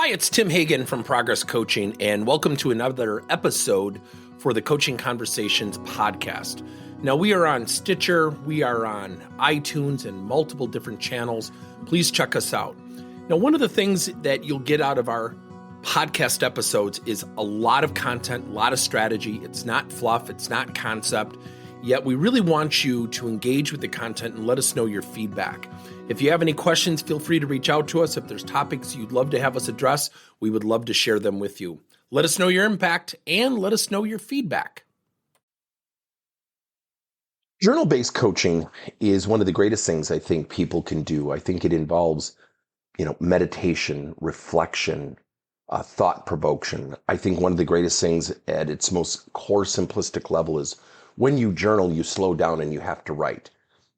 Hi, it's Tim Hagan from Progress Coaching, and welcome to another episode for the Coaching Conversations podcast. Now, we are on Stitcher, we are on iTunes, and multiple different channels. Please check us out. Now, one of the things that you'll get out of our podcast episodes is a lot of content, a lot of strategy. It's not fluff, it's not concept, yet we really want you to engage with the content and let us know your feedback. If you have any questions, feel free to reach out to us. If there's topics you'd love to have us address, we would love to share them with you. Let us know your impact and let us know your feedback. Journal-based coaching is one of the greatest things I think people can do. I think it involves, meditation, reflection, thought provocation. I think one of the greatest things at its most core simplistic level is when you journal, you slow down and you have to write.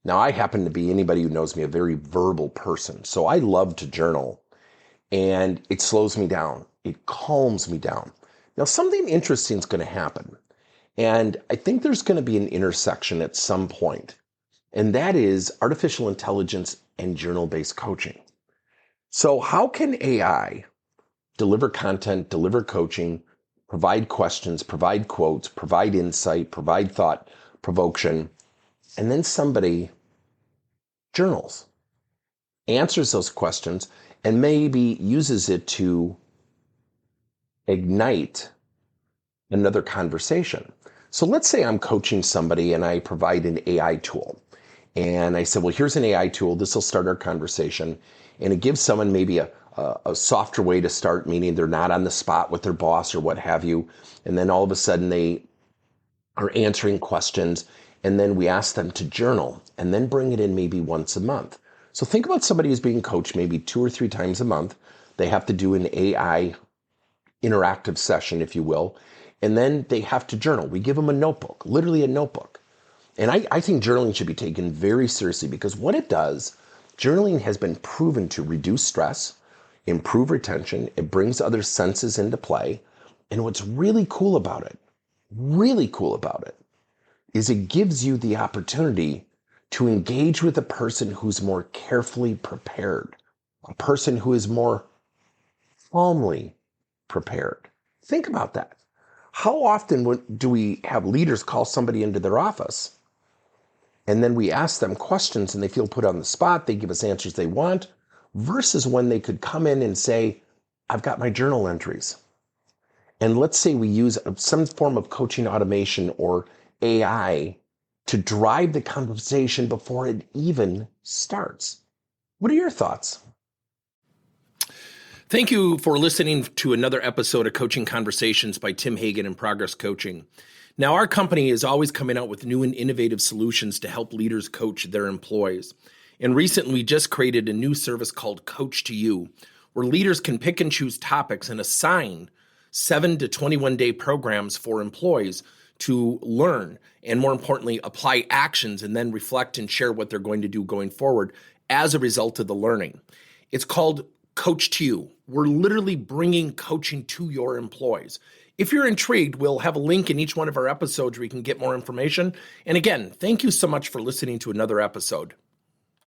Now, I happen to be, anybody who knows me, a very verbal person. So I love to journal, and it slows me down. It calms me down. Now, something interesting is going to happen. And I think there's going to be an intersection at some point, and that is artificial intelligence and journal-based coaching. So how can AI deliver content, deliver coaching, provide questions, provide quotes, provide insight, provide thought provocation, and then somebody journals, answers those questions, and maybe uses it to ignite another conversation. So let's say I'm coaching somebody and I provide an AI tool. And I said, well, here's an AI tool. This will start our conversation. And it gives someone maybe a softer way to start, meaning they're not on the spot with their boss or what have you. And then all of a sudden they are answering questions. And then we ask them to journal and then bring it in maybe once a month. So think about somebody who's being coached maybe 2 or 3 times a month. They have to do an AI interactive session, if you will. And then they have to journal. We give them a notebook, literally a notebook. And I think journaling should be taken very seriously because what it does, journaling has been proven to reduce stress, improve retention. It brings other senses into play. And what's really cool about it, is it gives you the opportunity to engage with a person who's more carefully prepared, a person who is more calmly prepared. Think about that. How often do we have leaders call somebody into their office and then we ask them questions and they feel put on the spot, they give us answers they want, versus when they could come in and say, I've got my journal entries. And let's say we use some form of coaching automation or AI to drive the conversation before it even starts. What are your thoughts? Thank you for listening to another episode of Coaching Conversations by Tim Hagan and Progress Coaching. Now, our company is always coming out with new and innovative solutions to help leaders coach their employees. And recently, we just created a new service called Coach to You, where leaders can pick and choose topics and assign 7 to 21-day programs for employees to learn and, more importantly, apply actions and then reflect and share what they're going to do going forward as a result of the learning. It's called Coach to You. We're literally bringing coaching to your employees. If you're intrigued, we'll have a link in each one of our episodes where you can get more information. And again, thank you so much for listening to another episode.